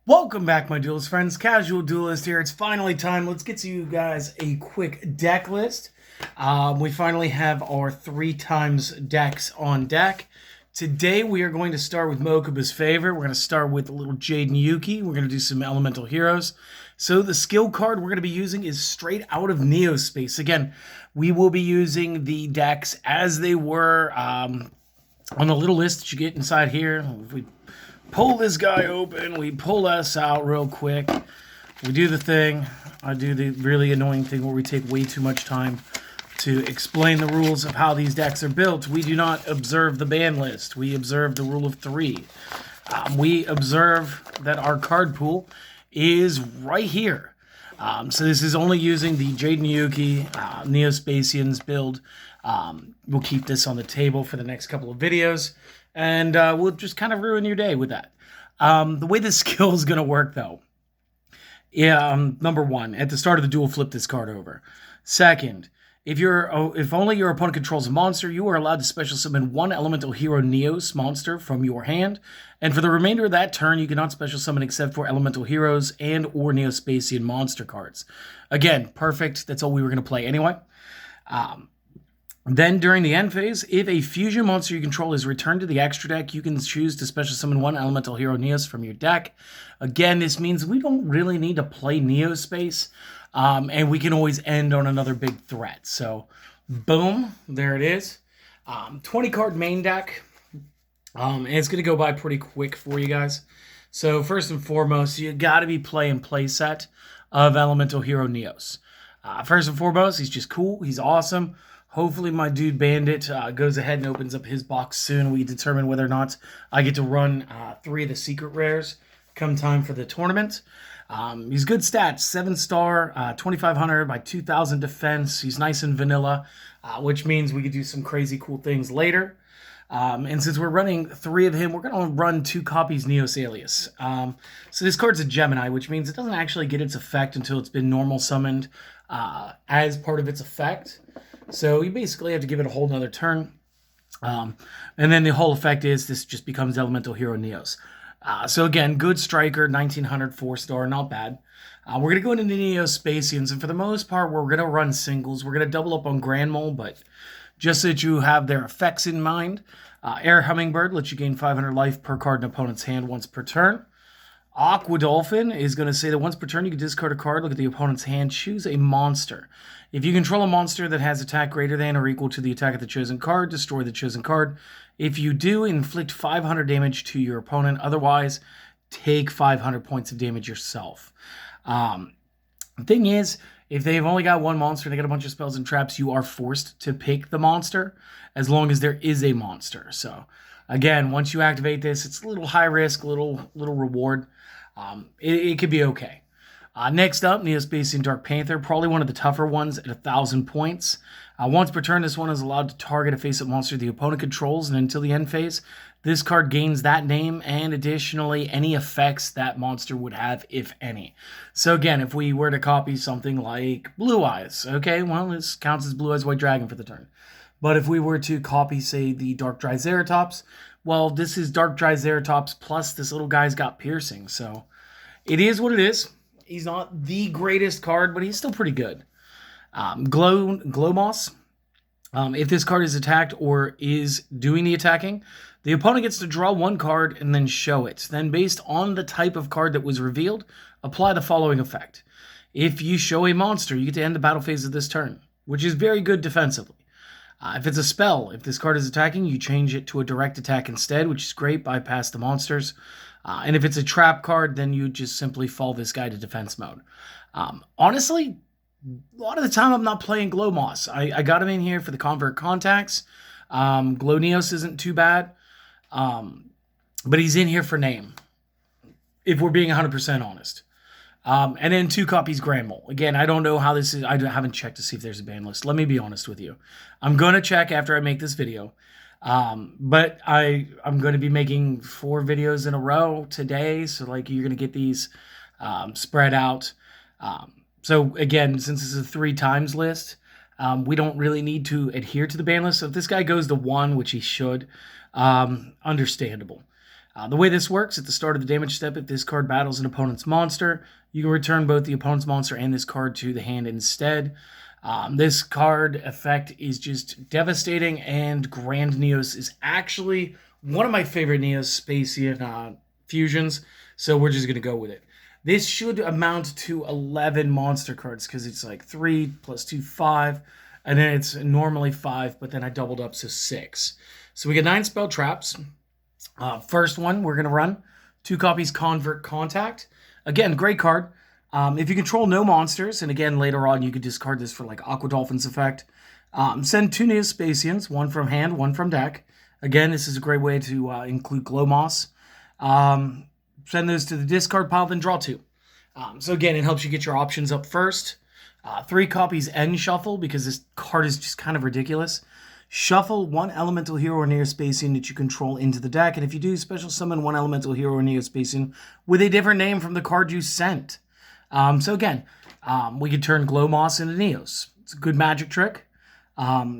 Welcome back, my Duelist friends. Casual Duelist here. It's finally time. Let's get to you guys a quick deck list. We finally have our 3 times decks on deck. Today we are going to start with Mokuba's favorite. We're going to start with a little Jaden Yuki. We're going to do some elemental heroes. So the skill card we're going to be using is straight out of Neospace. Again, we will be using the decks as they were on the little list that you get inside here. If we pull this guy open, we pull us out real quick, we do the thing. I do the really annoying thing where we take way too much time to explain the rules of how these decks are built. We do not observe the ban list. We observe the rule of 3. We observe that our card pool is right here. So this is only using the Jaden Yuki Neospacians build. We'll keep this on the table for the next couple of videos. And we'll just kind of ruin your day with that. The way this skill is going to work, though. Number 1, at the start of the duel, flip this card over. Second, if only your opponent controls a monster, you are allowed to special summon 1 elemental hero Neos monster from your hand. And for the remainder of that turn, you cannot special summon except for elemental heroes and or Neospacian monster cards. Again, perfect. That's all we were going to play anyway. Then, during the end phase, if a fusion monster you control is returned to the extra deck, you can choose to special summon 1 elemental hero Neos from your deck. Again, this means we don't really need to play Neospace, and we can always end on another big threat. So, boom, there it is. 20-card main deck, and it's going to go by pretty quick for you guys. So, first and foremost, you got to be playing playset of elemental hero Neos. First and foremost, he's just cool. He's awesome. Hopefully my dude Bandit goes ahead and opens up his box soon. We determine whether or not I get to run 3 of the secret rares come time for the tournament. He's good stats, 7-star, 2,500 by 2,000 defense. He's nice and vanilla, which means we could do some crazy cool things later. And since we're running 3 of him, we're going to run 2 copies Neos Alias. So this card's a Gemini, which means it doesn't actually get its effect until it's been normal summoned as part of its effect. So you basically have to give it a whole nother turn. And then the whole effect is this just becomes Elemental Hero Neos. So again, good striker, 1900, 4-star, not bad. We're going to go into the Neospacians, and for the most part, we're going to run singles. We're going to double up on Grand Mole, but just so that you have their effects in mind. Air Hummingbird lets you gain 500 life per card in opponent's hand once per turn. Aqua Dolphin is going to say that once per turn, you can discard a card, look at the opponent's hand, choose a monster. If you control a monster that has attack greater than or equal to the attack of the chosen card, destroy the chosen card. If you do, inflict 500 damage to your opponent. Otherwise, take 500 points of damage yourself. The thing is, if they've only got 1 monster and they got a bunch of spells and traps, you are forced to pick the monster as long as there is a monster. So, again, once you activate this, it's a little high risk, little reward. It could be okay. Next up, Neospacian Dark Panther, probably one of the tougher ones at 1,000 points. Once per turn, this one is allowed to target a face-up monster the opponent controls, and until the end phase, this card gains that name and additionally any effects that monster would have, if any. So again, if we were to copy something like Blue Eyes, okay, well, this counts as Blue Eyes White Dragon for the turn. But if we were to copy, say, the Dark Triceratops, well, this is Dark Triceratops plus this little guy's got piercing. So it is what it is. He's not the greatest card, but he's still pretty good. Glow Moss. If this card is attacked or is doing the attacking, the opponent gets to draw 1 card and then show it. Then based on the type of card that was revealed, apply the following effect. If you show a monster, you get to end the battle phase of this turn, which is very good defensively. If it's a spell, if this card is attacking, you change it to a direct attack instead, which is great, bypass the monsters. And if it's a trap card, then you just simply fall this guy to defense mode. Honestly, a lot of the time I'm not playing Glow Moss. I got him in here for the Convert Contacts. Glow Neos isn't too bad. But he's in here for name, if we're being 100% honest. And then 2 copies Grand Mole. Again, I don't know how this is. I haven't checked to see if there's a ban list. Let me be honest with you. I'm going to check after I make this video. But I'm going to be making 4 videos in a row today. So like you're going to get these spread out. So again, since this is a 3 times list, we don't really need to adhere to the ban list. So if this guy goes to 1, which he should, understandable. The way this works, at the start of the damage step, if this card battles an opponent's monster, you can return both the opponent's monster and this card to the hand instead. This card effect is just devastating, and Grand Neos is actually one of my favorite Neos-Spacian fusions, so we're just going to go with it. This should amount to 11 monster cards, because it's like 3 plus 2, 5, and then it's normally 5, but then I doubled up, so 6. So we get 9 spell traps. First one, we're going to run 2 copies Convert Contact. Again, great card. If you control no monsters, and again, later on, you could discard this for like Aqua Dolphin's effect. Send 2 neospacians, 1 from hand, 1 from deck. Again, this is a great way to include Glow Moss. Send those to the discard pile, then draw 2. So again, it helps you get your options up first. 3 copies End Shuffle, because this card is just kind of ridiculous. Shuffle 1 elemental hero or neospacian that you control into the deck, and if you do, special summon 1 elemental hero or neospacian with a different name from the card you sent. So again, we could turn Glow Moss into Neos. It's a good magic trick.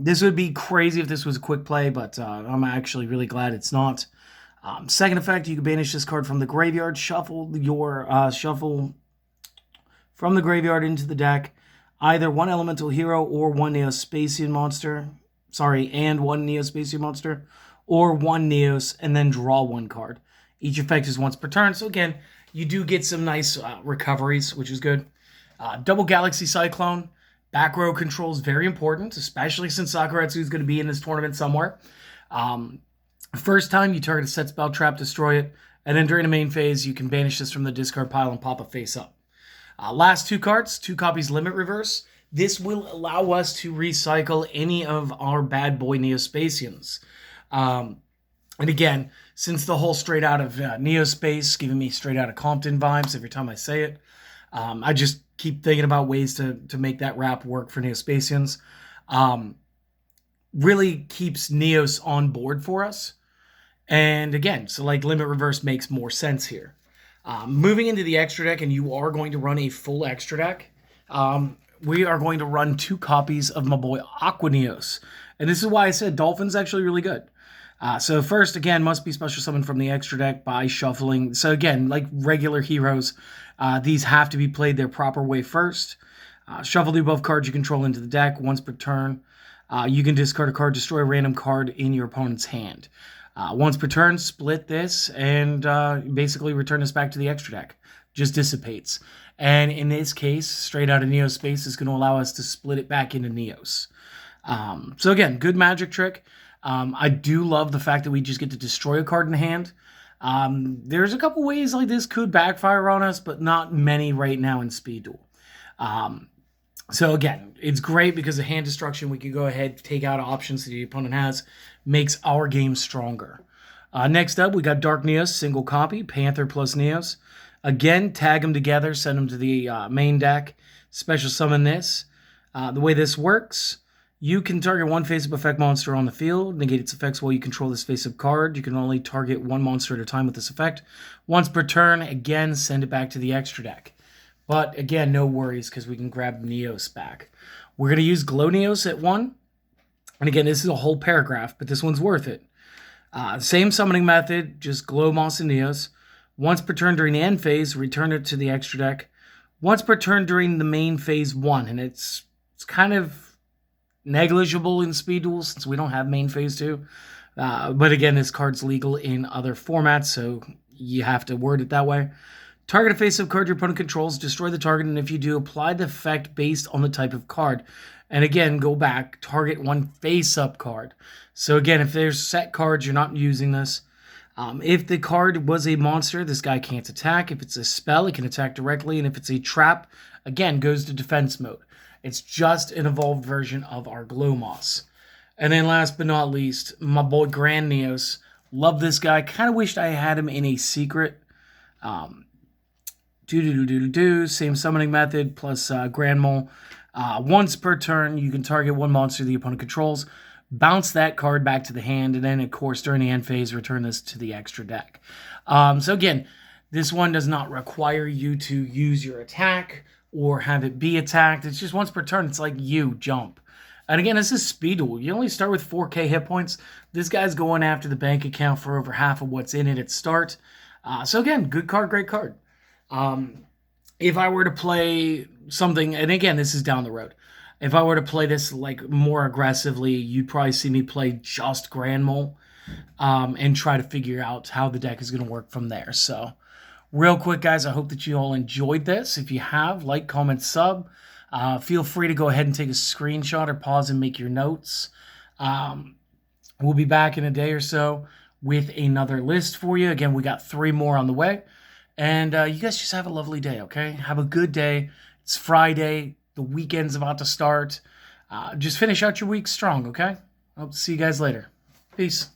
This would be crazy if this was a quick play, but I'm actually really glad it's not. Second effect, you can banish this card from the graveyard. Shuffle your shuffle from the graveyard into the deck. Either 1 elemental hero or 1 neospacian monster. Sorry, and 1 neospacian monster. Or 1 Neos, and then draw 1 card. Each effect is once per turn. So again, you do get some nice recoveries, which is good. Double Galaxy Cyclone. Back row control is very important, especially since Sakuretsu is going to be in this tournament somewhere. First time, you target a set spell trap, destroy it, and then during the main phase, you can banish this from the discard pile and pop a face up. Last 2 cards, 2 copies Limit Reverse. This will allow us to recycle any of our bad boy Neospacians. And again, since the whole straight out of Neospace, giving me straight out of Compton vibes every time I say it, I just keep thinking about ways to make that rap work for Neospacians. Really keeps Neos on board for us. And again, so like Limit Reverse makes more sense here. Moving into the extra deck, and you are going to run a full extra deck, we are going to run 2 copies of my boy Aqua Neos. And this is why I said Dolphin's actually really good. So first, again, must be special summoned from the extra deck by shuffling. So again, like regular heroes, these have to be played their proper way first. Shuffle the above cards you control into the deck once per turn. You can discard a card, destroy a random card in your opponent's hand. Once per turn, split this, and basically return this back to the extra deck. Just dissipates. And in this case, straight out of Neospace is going to allow us to split it back into Neos. So again, good magic trick. I do love the fact that we just get to destroy a card in hand. There's a couple ways like this could backfire on us, but not many right now in Speed Duel. So again, it's great because of hand destruction. We can go ahead, take out options that the opponent has, makes our game stronger. Next up, we got Dark Neos, single copy, Panther plus Neos. Again, tag them together, send them to the main deck, special summon this. The way this works, you can target 1 face-up effect monster on the field, negate its effects while you control this face-up card. You can only target 1 monster at a time with this effect. Once per turn, again, send it back to the extra deck. But again, no worries because we can grab Neos back. We're going to use Glow Neos at 1. And again, this is a whole paragraph, but this one's worth it. Same summoning method, just Glow Moss and Neos. Once per turn during the end phase, return it to the extra deck. Once per turn during the main phase 1. And it's kind of negligible in Speed Duel since we don't have main phase 2. But again, this card's legal in other formats, so you have to word it that way. Target a face-up card your opponent controls, destroy the target, and if you do, apply the effect based on the type of card. And again, go back, target 1 face-up card. So again, if there's set cards, you're not using this. If the card was a monster, this guy can't attack. If it's a spell, it can attack directly. And if it's a trap, again, goes to defense mode. It's just an evolved version of our Glow Moss. And then last but not least, my boy Grand Neos. Love this guy. Kind of wished I had him in a secret. Same summoning method plus Grand Mole. Once per turn, you can target 1 monster the opponent controls, bounce that card back to the hand, and then, of course, during the end phase, return this to the extra deck. So again, this one does not require you to use your attack or have it be attacked. It's just once per turn. It's like you jump. And again, this is speed duel. You only start with 4K hit points. This guy's going after the bank account for over half of what's in it at start. So again, good card, great card. If I were to play something, and again, this is down the road. If I were to play this like more aggressively, you'd probably see me play just Grand Mole and try to figure out how the deck is going to work from there. So real quick, guys, I hope that you all enjoyed this. If you have, like, comment, sub. Feel free to go ahead and take a screenshot or pause and make your notes. We'll be back in a day or so with another list for you. Again, we got 3 more on the way. And you guys just have a lovely day, okay? Have a good day. It's Friday. The weekend's about to start. Just finish out your week strong, okay? Hope to see you guys later. Peace.